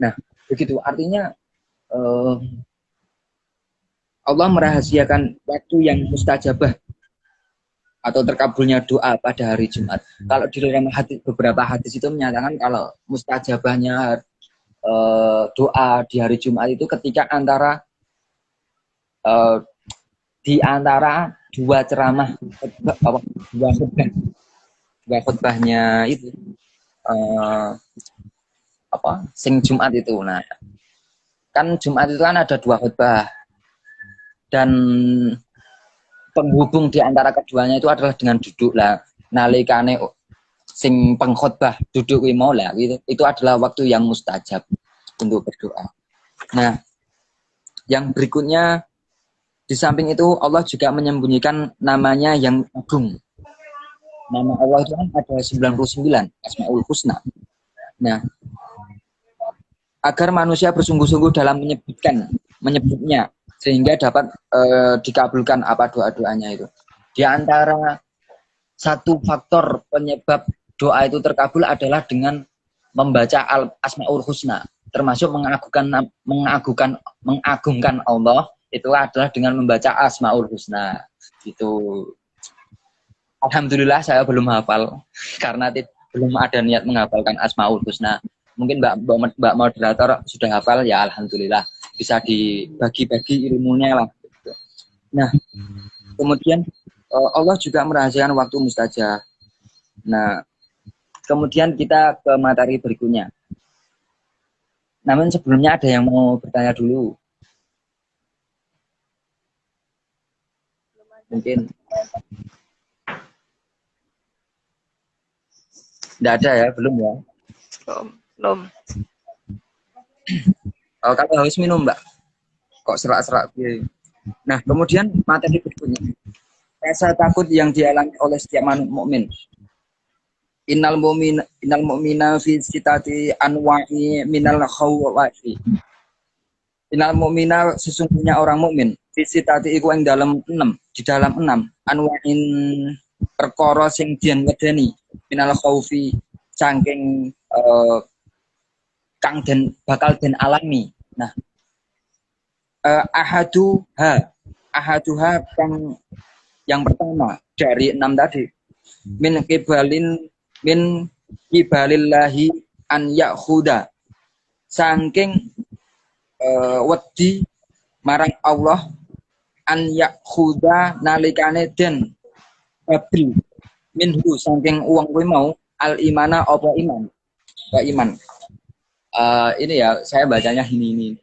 Nah, begitu. Artinya Allah merahasiakan waktu yang mustajabah atau terkabulnya doa pada hari Jumat. Kalau di dalam beberapa hadis itu menyatakan kalau mustajabahnya doa di hari Jumat itu ketika di antara dua ceramah, dua khutbahnya itu sing Jumat itu. Nah, kan Jumat itu kan ada 2 khutbah. Dan penghubung di antara keduanya itu adalah dengan duduk lah. Nalikane sing pengkhotbah duduk kuwi mau lah gitu. Itu adalah waktu yang mustajab untuk berdoa. Nah, yang berikutnya di samping itu Allah juga menyembunyikan namanya yang agung. Nama Allah itu kan ada 99 Asmaul Husna. Nah, agar manusia bersungguh-sungguh dalam menyebutnya sehingga dapat dikabulkan apa doa-doanya itu. Di antara satu faktor penyebab doa itu terkabul adalah dengan membaca Asmaul Husna, termasuk mengagungkan Allah itu adalah dengan membaca Asmaul Husna. Itu alhamdulillah saya belum hafal karena belum ada niat menghafalkan Asmaul Husna. Mungkin Mbak moderator sudah hafal, ya alhamdulillah bisa dibagi-bagi ilmunya lah. Nah, kemudian Allah juga merahasiakan waktu mustajab. Nah, kemudian kita ke materi berikutnya. Namun sebelumnya ada yang mau bertanya dulu. Mungkin tidak ada ya, belum ya? Belum. Kalau haus minum, Mbak. Kok serak-serak gitu. Nah, kemudian materi berikutnya. Rasa takut yang dialami oleh setiap manusia mukmin. Innal mu'mina fi sitati anwa'i minal khawfi. Innal mu'mina sesungguhnya orang mukmin fi sitati iku ing dalam 6, di dalam 6 anwa'in perkara sing dian wedeni minal khawfi saking kang den bakal den alami. Nah, ahaduha kang yang pertama dari 6 tadi min kibalillahi an yakhuda saking wedi marang Allah an yakhuda nalikane den babil minhu saking uang kuwi mau al imana apa iman wa iman. Ini ya saya bacanya ini.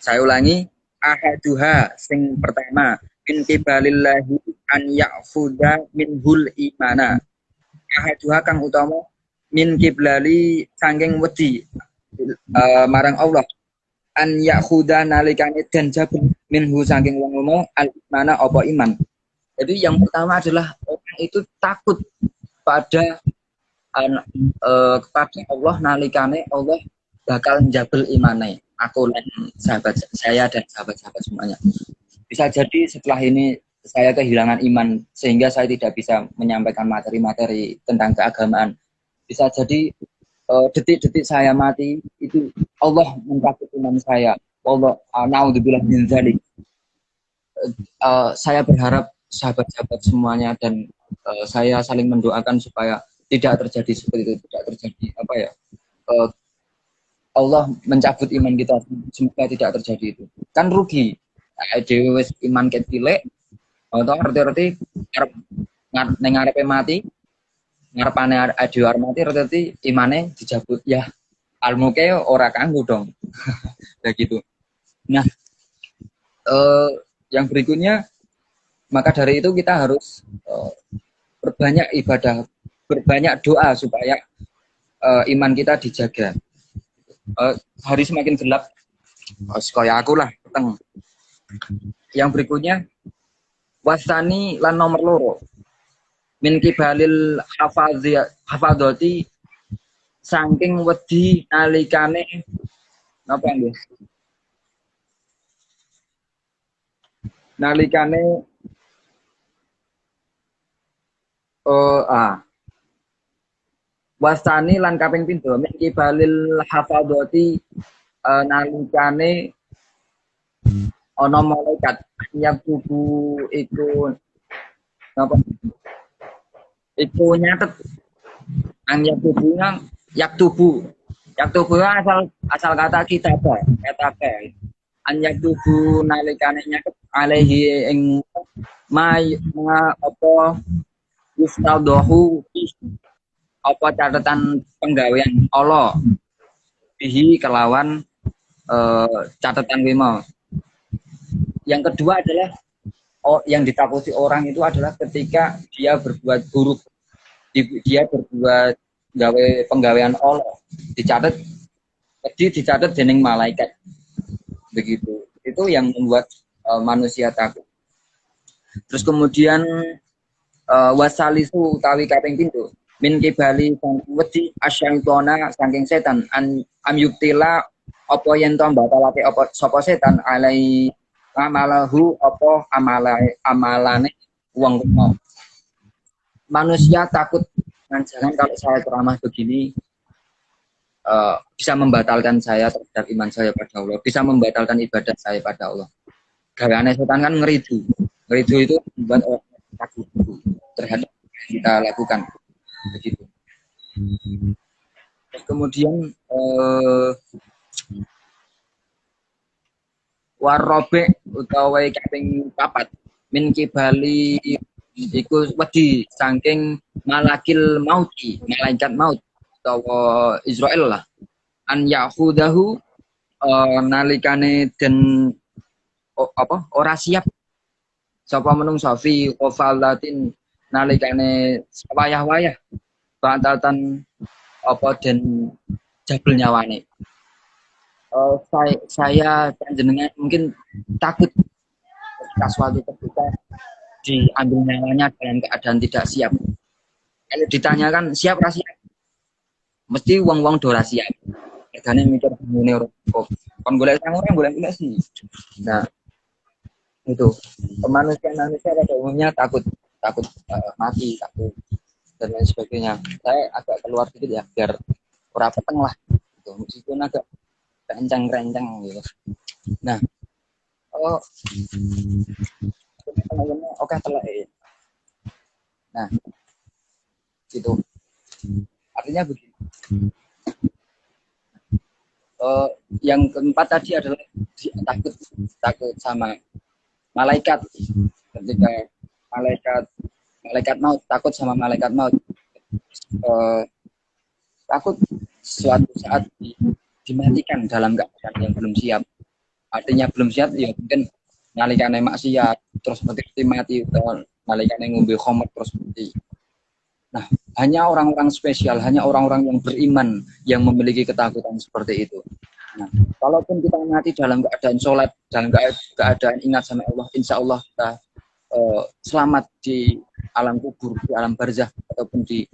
Saya ulangi, ahaduha sing pertama min kibalillahi an ya'khudha minhul imana. Ahaduha kang utama min kiblali saking wedi marang Allah an ya'khudha nalikane den jabul minhu saking wong lomo al imana apa iman. Jadi yang pertama adalah orang itu takut pada kepada Allah nalikane Allah bakal njabel imane. Aku dan sahabat saya dan sahabat-sahabat semuanya. Bisa jadi setelah ini saya kehilangan iman sehingga saya tidak bisa menyampaikan materi-materi tentang keagamaan. Bisa jadi detik-detik saya mati itu Allah mencabut iman saya. Allah naudzubillah min dzalik. Saya berharap sahabat-sahabat semuanya dan saya saling mendoakan supaya tidak terjadi seperti itu, tidak terjadi Allah mencabut iman kita, semoga tidak terjadi itu. Kan rugi. Dewe wis iman ket cilik, atau ngerti-ngerti nang ngarepe mati, ngarepane dhewe arep mati ngerti imane dijabut. Ya, almuke ora kanggo dong. Kayak gitu. Nah, yang berikutnya maka dari itu kita harus berbanyak ibadah, berbanyak doa supaya iman kita dijaga. Hari semakin gelap, kayak aku lah peteng. Yang berikutnya wasani lan nomor loro min kibalil hafadzati saking wedi nalikane napa nggih nalikane wasani lan kaping pindho min kibalil hafadzati nalikane ana malaikat yang tubuh itu apa itu nyatet yang tubuhnya yak tubuh asal kata kita apa anyak tubuh nalikane nyatet alaihi ing ma apa yustadahu apa catatan penggawean Allah bihi kelawan catatan kuwi mau. Yang kedua adalah yang ditakuti orang itu adalah ketika dia berbuat buruk, dia berbuat gawe penggawean Allah, dicatat dening malaikat, begitu. Itu yang membuat manusia takut. Terus kemudian wasalisu utawi kaping pintu min kibali wedi asyaitona saking setan am yuktila apa yen to batalake apa sapa setan alai amalahu apa amalane wong mau. Manusia takut jangan kalau saya ceramah begini bisa membatalkan saya terhadap iman saya pada Allah, bisa membatalkan ibadah saya pada Allah. Gaweane setan kan ngeridu itu membuat orang takut terhadap yang kita lakukan, begitu. Terus kemudian warobe utawa kaping 4 min kibali iku wedi saking malakil mauti, malaikat maut utawa Israel lah, an yahudahu nalikane den ora siap sapa menungso fi qafalatin nalikane wayah-wayah batatan apa den jabel nyawane. Saya panjenengan mungkin takut ketika suatu ketika diambil nyawanya dalam keadaan tidak siap. Kalau ditanyakan siap ra siap, mesti wong-wong do ra siap. Regane mikir ngene kon golek orang golek sih. Nah, itu manusia pada umumnya takut mati, takut dan lain sebagainya. Saya agak keluar sedikit ya biar ora peteng lah gitu. Meskipun agak kencang-kencang gitu. Nah, oke telek. Nah, gitu. Artinya begini. Yang keempat tadi adalah takut sama malaikat. Ketika malaikat maut, takut sama malaikat maut. Takut suatu saat dimatikan dalam keadaan yang belum siap. Artinya belum siap ya mungkin nalikane maksiat terus mati atau nalikane ngombe khamr terus mati. Nah, hanya orang-orang spesial, hanya orang-orang yang beriman yang memiliki ketakutan seperti itu. Nah, kalaupun kita mati dalam keadaan sholat, dalam keadaan ingat sama Allah, insya Allah kita selamat di alam kubur, di alam barzah, ataupun di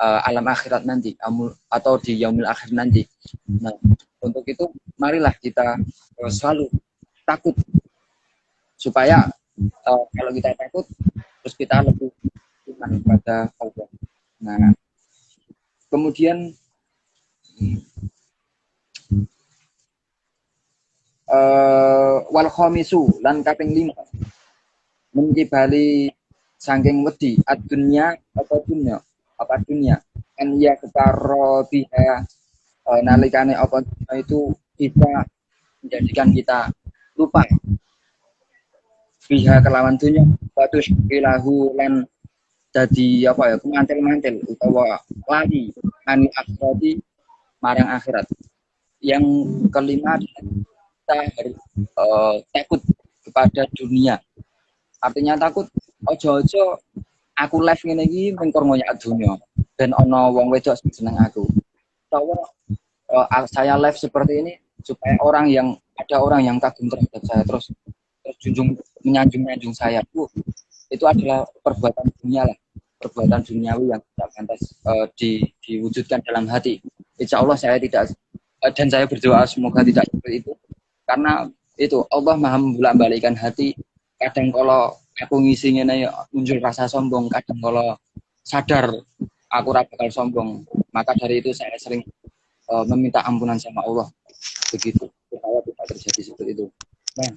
alam akhirat nanti, atau di yaumil akhir nanti. Nah, untuk itu marilah kita selalu takut, supaya kalau kita takut, terus kita lebih iman pada Allah. Nah, kemudian wal khamisu lan kaping 5 mencibali saking wedi ad-dunya atau dunya apa dunya kan ya ketaro biha nalikane apa itu bisa menjadikan kita lupa biha kelawan dunya patus ilahu lan jadi apa ya mantel-mantel utawa lari anu akhirati marang akhirat. Yang kelima kita harus takut kepada dunia. Artinya takut ojo-ojo aku live ngene iki mengkor ngoyak dunia dan ono wong wedok seneng aku. Utawa saya live seperti ini supaya ada orang yang kagum terhadap saya terus menyanjung saya. Itu adalah perbuatan dunia lah, perbuatan duniawi yang tidak pantas diwujudkan dalam hati. Insya Allah saya tidak, dan saya berdoa semoga tidak seperti itu, karena itu Allah maha membolak-balikkan hati. Kadang kalau aku ngisinya muncul rasa sombong, kadang kalau sadar aku bakal sombong, maka dari itu saya sering meminta ampunan sama Allah, begitu supaya tidak terjadi seperti itu. Nah,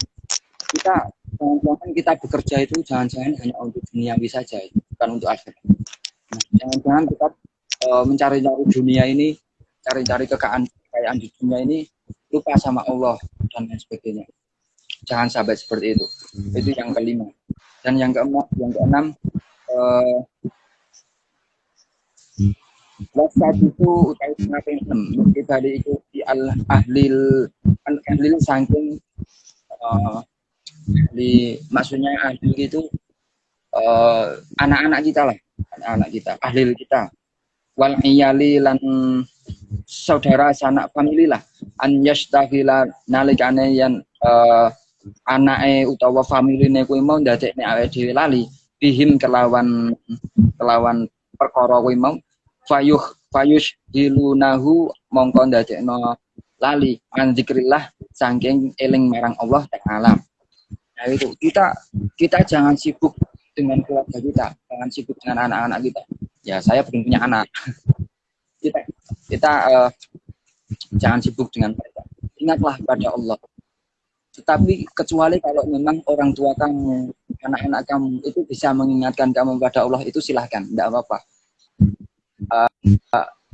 jangan-jangan kita bekerja itu jangan-jangan hanya untuk duniawi saja, bukan untuk akhirat. Nah, jangan-jangan kita mencari-cari dunia ini, cari-cari kekayaan di dunia ini, lupa sama Allah dan lain sebagainya. Jangan sampai seperti itu. Itu yang kelima. Dan yang keenam, wasat itu utawi kaping 6 kita itu di ahlil saking Maksudnya ahli itu anak-anak kita lah, anak-anak kita, ahli kita, wal iyali lan saudara sanak famili lah, an yastafila nalikane yang anake utawa familine kuwi mau ndadekne awake dhewe lali bihim kelawan perkara kuwi mau fayuh dilunahu mongko ndadekno lali an zikrillah saking eling marang Allah taala. Nah itu kita jangan sibuk dengan keluarga kita, jangan sibuk dengan anak-anak kita. Ya saya belum punya anak. Kita jangan sibuk dengan mereka. Ingatlah pada Allah. Tetapi kecuali kalau memang orang tua kamu, anak-anak kamu itu bisa mengingatkan kamu pada Allah, itu silahkan, tidak apa-apa.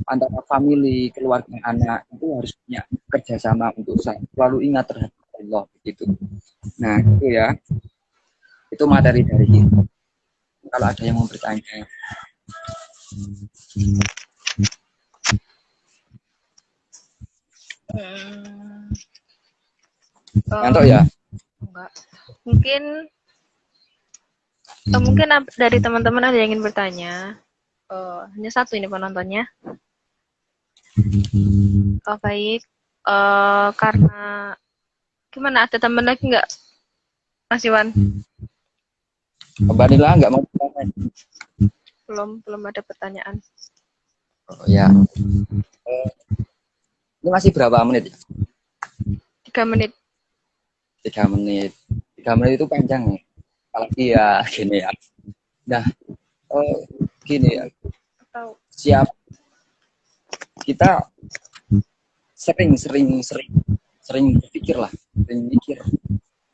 Antara famili, keluarga, anak itu harus punya kerjasama untuk selalu ingat terhadap Allah begitu. Nah itu ya, itu materi dari kita. Kalau ada yang mau bertanya. Ngantuk ya? Enggak. Mungkin dari teman-teman ada yang ingin bertanya. Hanya satu ini penontonnya. Oh baik. Karena gimana, ada teman lagi nggak, Mas Iwan? Mbak Nila nggak mau bertanya? Belum ada pertanyaan. Oh ya. Ini masih berapa menit? 3 menit. 3 menit. 3 menit itu panjang nih. Apalagi ya gini ya. Nah, gini ya. Siap. Kita sering berpikir lah,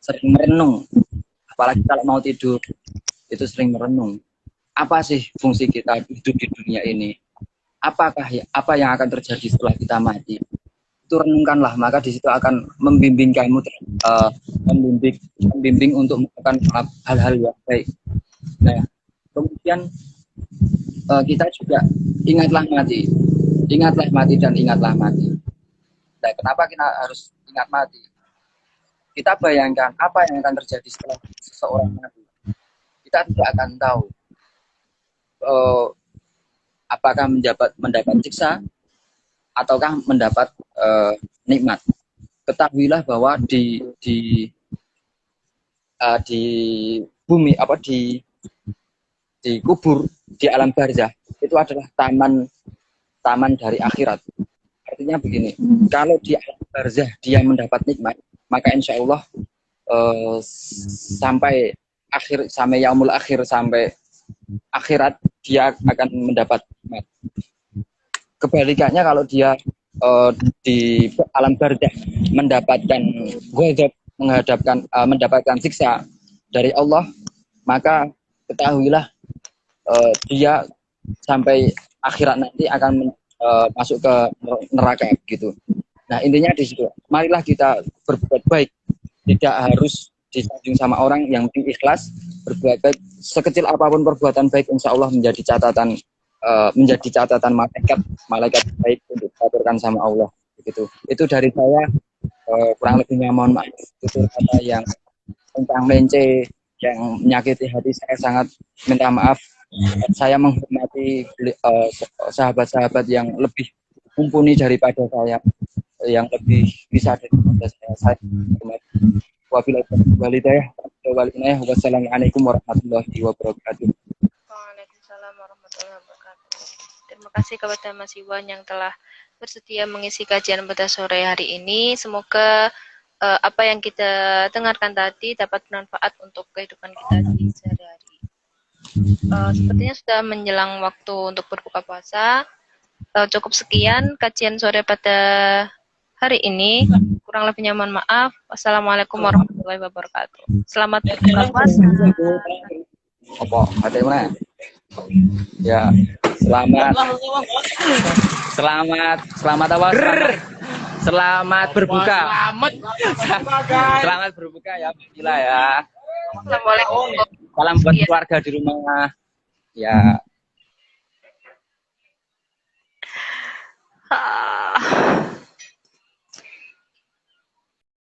sering merenung. Apalagi kalau mau tidur, itu sering merenung. Apa sih fungsi kita hidup di dunia ini? Apa yang akan terjadi setelah kita mati? Itu renungkanlah, maka di situ akan membimbing kamu, membimbing untuk melakukan hal-hal yang baik. Nah, kemudian kita juga ingatlah mati dan ingatlah mati. Nah, kenapa kita harus ingat mati? Kita bayangkan apa yang akan terjadi setelah seseorang mati. Kita tidak akan tahu apakah mendapat siksa ataukah mendapat nikmat. Ketahuilah bahwa di bumi di kubur, di alam barzah itu adalah taman dari akhirat. Artinya begini, kalau di alam barzah dia mendapat nikmat, maka insya Allah sampai yaumul akhir, sampai akhirat dia akan mendapat nikmat. Kebalikannya kalau dia di alam barzah mendapatkan ghadab, mendapatkan siksa dari Allah, maka ketahuilah dia sampai akhirat nanti akan masuk ke neraka gitu. Nah intinya di situ, marilah kita berbuat baik, tidak harus disanjung sama orang, yang ikhlas berbuat baik, sekecil apapun perbuatan baik insya Allah menjadi catatan malaikat baik untuk diaturkan sama Allah begitu. Itu dari saya, kurang lebihnya mohon maaf itu kata yang tentang mence yang menyakiti hati saya, sangat minta maaf. Saya menghormati sahabat-sahabat yang lebih mumpuni daripada saya, yang lebih bisa daripada saya. Wassalamualaikum warahmatullahi wabarakatuh. Waalaikumsalam warahmatullahi wabarakatuh. Terima kasih kepada Mas Iwan yang telah bersedia mengisi kajian pada sore hari ini. Semoga apa yang kita dengarkan tadi dapat bermanfaat untuk kehidupan kita di sehari-hari. Sepertinya sudah menjelang waktu untuk berbuka puasa. Cukup sekian kajian sore pada hari ini. Kurang lebihnya mohon maaf. Wassalamualaikum warahmatullahi wabarakatuh. Selamat berbuka puasa. Apa? Ada mana? Ya, selamat apa? Selamat berbuka. Selamat berbuka ya, Bila ya. Assalamualaikum. Salam buat keluarga di rumah. Ya.